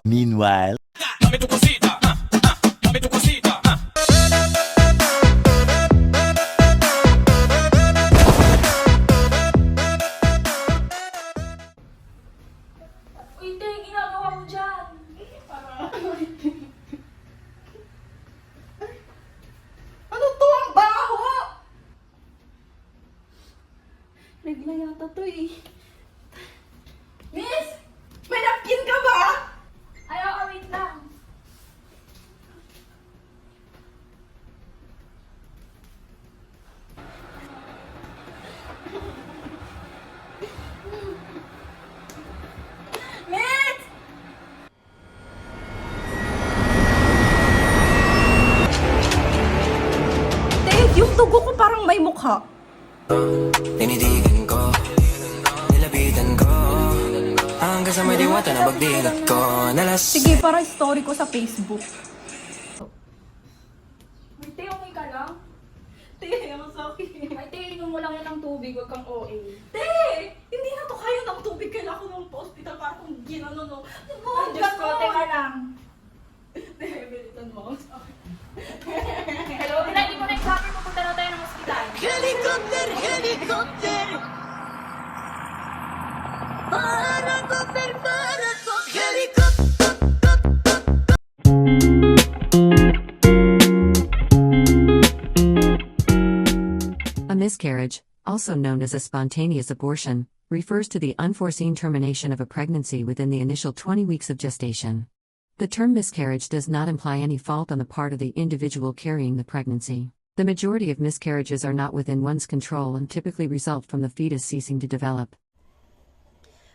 Meanwhile, Uy, te, ginagawa mo dyan. Ano to? Ang baho! Regla yata to eh. Miss! May napkin ka ba? Ayaw, wait lang. Miss! Dave, yung tugo ko parang may mukha. Tinidigan ko, nilapitan ko, hanggang sa may diwata na pagdilat ko. Sige, para story ko sa Facebook. Uy, te, okay ka lang? Te, ang sakit. Ay, te, inom mo lang yan ng tubig, huwag kang OA. Te! Hindi na to kaya ng tubig. Kailangan ko nung hospital para kung ginano no. Ay, Diyos ko, teka lang. Te, bilitan mo ako sa akin. Hello, ready mo na yung cover, pupunta na tayo ng ospital. Helicopter, helicopter, paracoper, helicopter. A miscarriage, also known as a spontaneous abortion, refers to the unforeseen termination of a pregnancy within the initial 20 weeks of gestation. The term miscarriage does not imply any fault on the part of the individual carrying the pregnancy. The majority of miscarriages are not within one's control and typically result from the fetus ceasing to develop.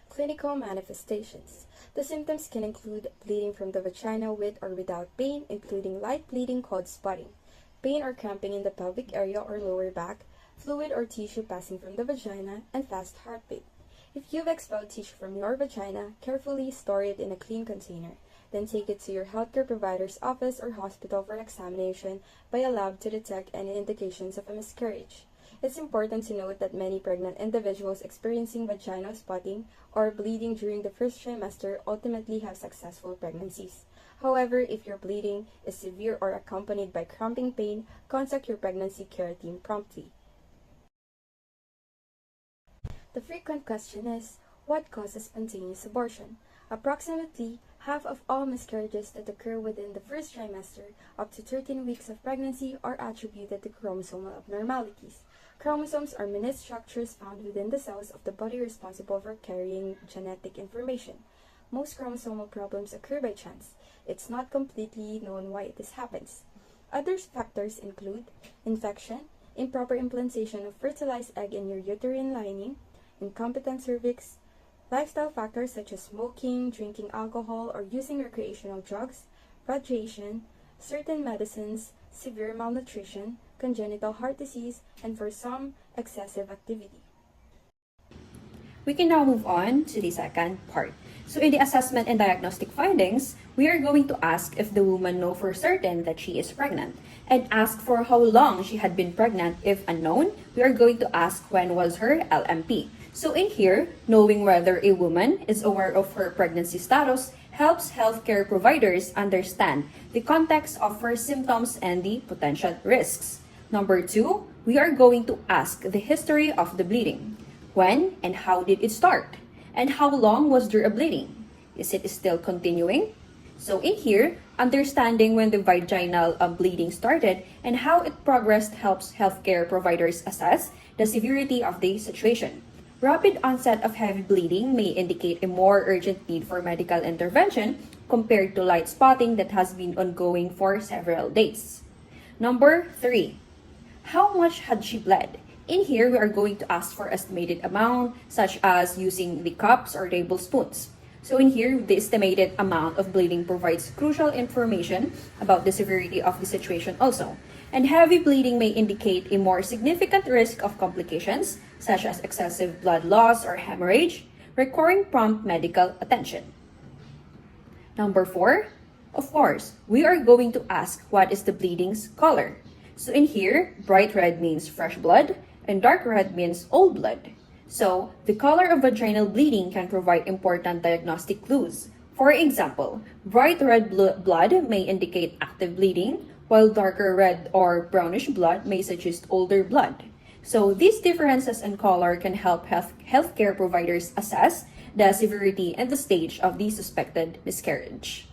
Clinical manifestations. The symptoms can include bleeding from the vagina with or without pain, including light bleeding called spotting, pain or cramping in the pelvic area or lower back, fluid or tissue passing from the vagina, and fast heartbeat. If you've expelled tissue from your vagina, carefully store it in a clean container. Then take it to your healthcare provider's office or hospital for examination by a lab to detect any indications of a miscarriage. It's important to note that many pregnant individuals experiencing vaginal spotting or bleeding during the first trimester ultimately have successful pregnancies. However, if your bleeding is severe or accompanied by cramping pain, contact your pregnancy care team promptly. The frequent question is, what causes spontaneous abortion? Approximately half of all miscarriages that occur within the first trimester up to 13 weeks of pregnancy are attributed to chromosomal abnormalities. Chromosomes are minute structures found within the cells of the body responsible for carrying genetic information. Most chromosomal problems occur by chance. It's not completely known why this happens. Other factors include infection, improper implantation of fertilized egg in your uterine lining, incompetent cervix, lifestyle factors such as smoking, drinking alcohol, or using recreational drugs, radiation, certain medicines, severe malnutrition, congenital heart disease, and for some, excessive activity. We can now move on to the second part. So in the assessment and diagnostic findings, we are going to ask if the woman know for certain that she is pregnant and ask for how long she had been pregnant. If unknown, we are going to ask when was her LMP. So in here, knowing whether a woman is aware of her pregnancy status helps healthcare providers understand the context of her symptoms and the potential risks. Number 2, we are going to ask the history of the bleeding. When and how did it start? And how long was there a bleeding? Is it still continuing? So in here, understanding when the vaginal bleeding started and how it progressed helps healthcare providers assess the severity of the situation. Rapid onset of heavy bleeding may indicate a more urgent need for medical intervention compared to light spotting that has been ongoing for several days. Number 3, how much had she bled? In here, we are going to ask for estimated amount, such as using the cups or tablespoons. So in here, the estimated amount of bleeding provides crucial information about the severity of the situation also. And heavy bleeding may indicate a more significant risk of complications, such as excessive blood loss or hemorrhage, requiring prompt medical attention. Number 4, of course, we are going to ask what is the bleeding's color. So in here, bright red means fresh blood, and dark red means old blood. So, the color of vaginal bleeding can provide important diagnostic clues. For example, bright red blood may indicate active bleeding, while darker red or brownish blood may suggest older blood. So these differences in color can help healthcare providers assess the severity and the stage of the suspected miscarriage.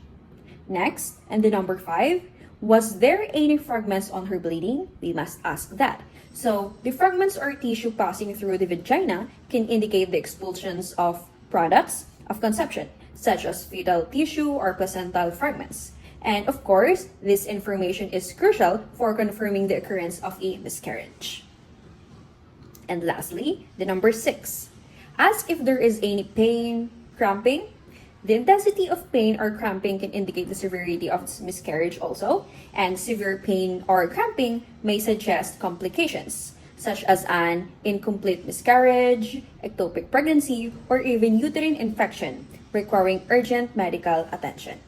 Next, and the number 5, was there any fragments on her bleeding? We must ask that. So the fragments or tissue passing through the vagina can indicate the expulsions of products of conception, such as fetal tissue or placental fragments. And of course, this information is crucial for confirming the occurrence of a miscarriage. And lastly, the number 6. Ask if there is any pain, cramping. The intensity of pain or cramping can indicate the severity of miscarriage also, and severe pain or cramping may suggest complications, such as an incomplete miscarriage, ectopic pregnancy, or even uterine infection, requiring urgent medical attention.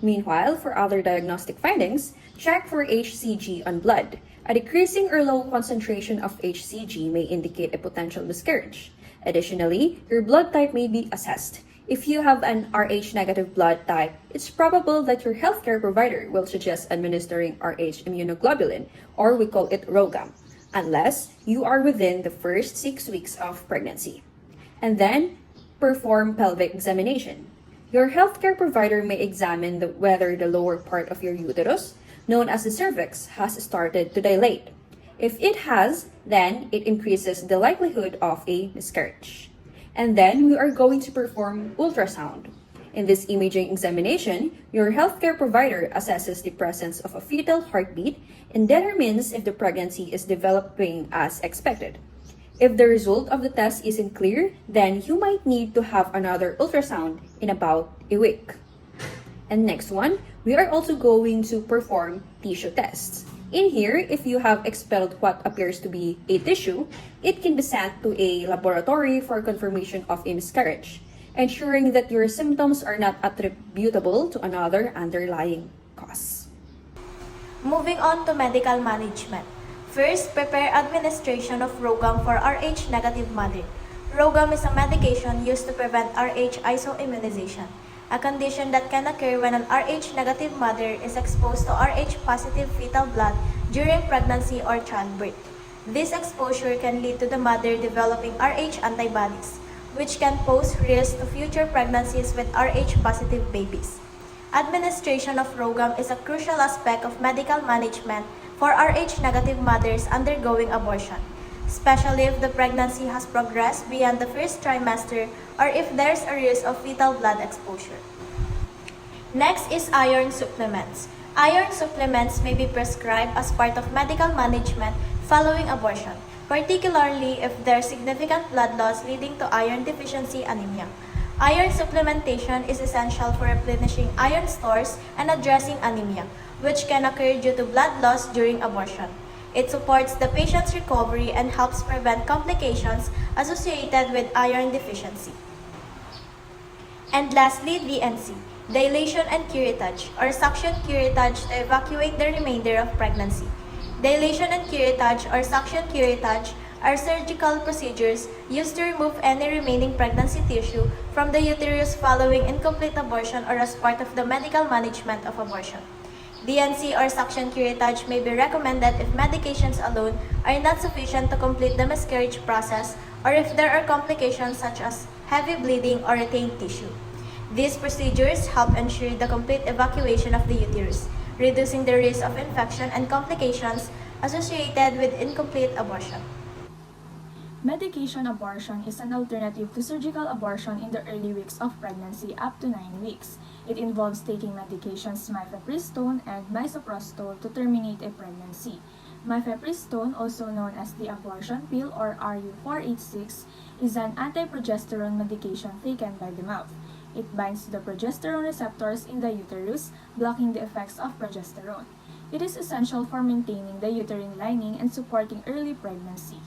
Meanwhile, for other diagnostic findings, check for HCG on blood. A decreasing or low concentration of HCG may indicate a potential miscarriage. Additionally, your blood type may be assessed. If you have an Rh negative blood type, it's probable that your healthcare provider will suggest administering Rh immunoglobulin, or we call it ROGAM, unless you are within the first 6 weeks of pregnancy. And then, perform pelvic examination. Your healthcare provider may examine whether the lower part of your uterus, known as the cervix, has started to dilate. If it has, then it increases the likelihood of a miscarriage. And then we are going to perform ultrasound. In this imaging examination, your healthcare provider assesses the presence of a fetal heartbeat and determines if the pregnancy is developing as expected. If the result of the test isn't clear, then you might need to have another ultrasound in about a week. And next one, we are also going to perform tissue tests. In here, if you have expelled what appears to be a tissue, it can be sent to a laboratory for confirmation of a miscarriage, ensuring that your symptoms are not attributable to another underlying cause. Moving on to medical management. First, prepare administration of ROGAM for Rh negative mother. ROGAM is a medication used to prevent Rh isoimmunization, a condition that can occur when an Rh negative mother is exposed to Rh positive fetal blood during pregnancy or childbirth. This exposure can lead to the mother developing Rh antibodies, which can pose risk to future pregnancies with Rh positive babies. Administration of ROGAM is a crucial aspect of medical management for Rh negative mothers undergoing abortion, especially if the pregnancy has progressed beyond the first trimester or if there's a risk of fetal blood exposure. Next is iron supplements. Iron supplements may be prescribed as part of medical management following abortion, particularly if there's significant blood loss leading to iron deficiency anemia. Iron supplementation is essential for replenishing iron stores and addressing anemia, which can occur due to blood loss during abortion. It supports the patient's recovery and helps prevent complications associated with iron deficiency. And lastly, DNC, dilation and curettage, or suction curettage to evacuate the remainder of pregnancy. Dilation and curettage or suction curettage are surgical procedures used to remove any remaining pregnancy tissue from the uterus following incomplete abortion or as part of the medical management of abortion. DNC or suction curettage may be recommended if medications alone are not sufficient to complete the miscarriage process or if there are complications such as heavy bleeding or retained tissue. These procedures help ensure the complete evacuation of the uterus, reducing the risk of infection and complications associated with incomplete abortion. Medication abortion is an alternative to surgical abortion in the early weeks of pregnancy up to 9 weeks. It involves taking medications mifepristone and misoprostol to terminate a pregnancy. Mifepristone, also known as the abortion pill or RU486, is an anti-progesterone medication taken by the mouth. It binds to the progesterone receptors in the uterus, blocking the effects of progesterone. It is essential for maintaining the uterine lining and supporting early pregnancy.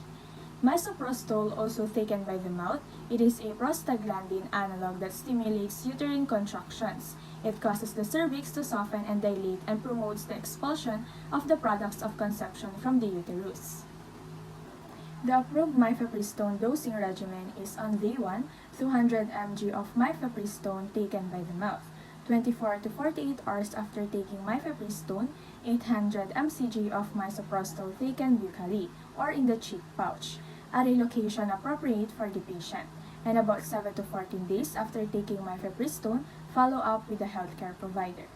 Misoprostol, also taken by the mouth, it is a prostaglandin analog that stimulates uterine contractions. It causes the cervix to soften and dilate and promotes the expulsion of the products of conception from the uterus. The approved mifepristone dosing regimen is on day 1, 200 mg of mifepristone taken by the mouth. 24 to 48 hours after taking mifepristone, 800 mcg of misoprostol taken buccally or in the cheek pouch at a location appropriate for the patient. And about 7 to 14 days after taking mifepristone, follow up with the healthcare provider.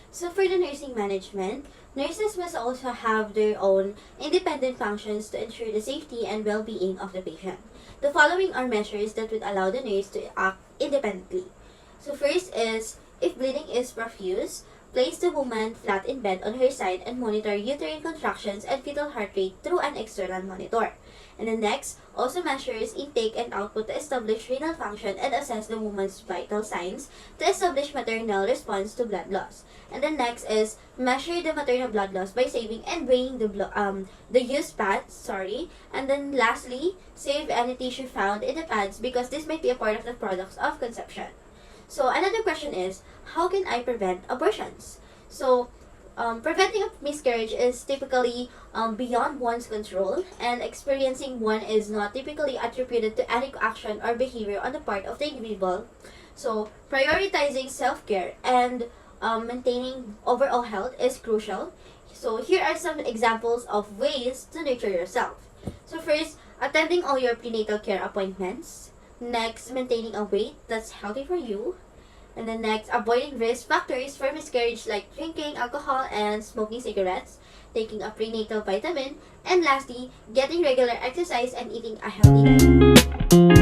So for the nursing management, nurses must also have their own independent functions to ensure the safety and well-being of the patient. The following are measures that would allow the nurse to act independently. So first is, if bleeding is profuse, place the woman flat in bed on her side and monitor uterine contractions and fetal heart rate through an external monitor. And then next, also measures intake and output to establish renal function and assess the woman's vital signs to establish maternal response to blood loss. And then next is measure the maternal blood loss by saving and weighing the used pads, And then lastly, save any tissue found in the pads because this might be a part of the products of conception. So another question is, how can I prevent abortions? So preventing a miscarriage is typically beyond one's control, and experiencing one is not typically attributed to any action or behavior on the part of the individual. So prioritizing self-care and maintaining overall health is crucial. So here are some examples of ways to nurture yourself. So first, attending all your prenatal care appointments. Next, maintaining a weight that's healthy for you. And then next, avoiding risk factors for miscarriage like drinking alcohol and smoking cigarettes, taking a prenatal vitamin, and lastly, getting regular exercise and eating a healthy diet.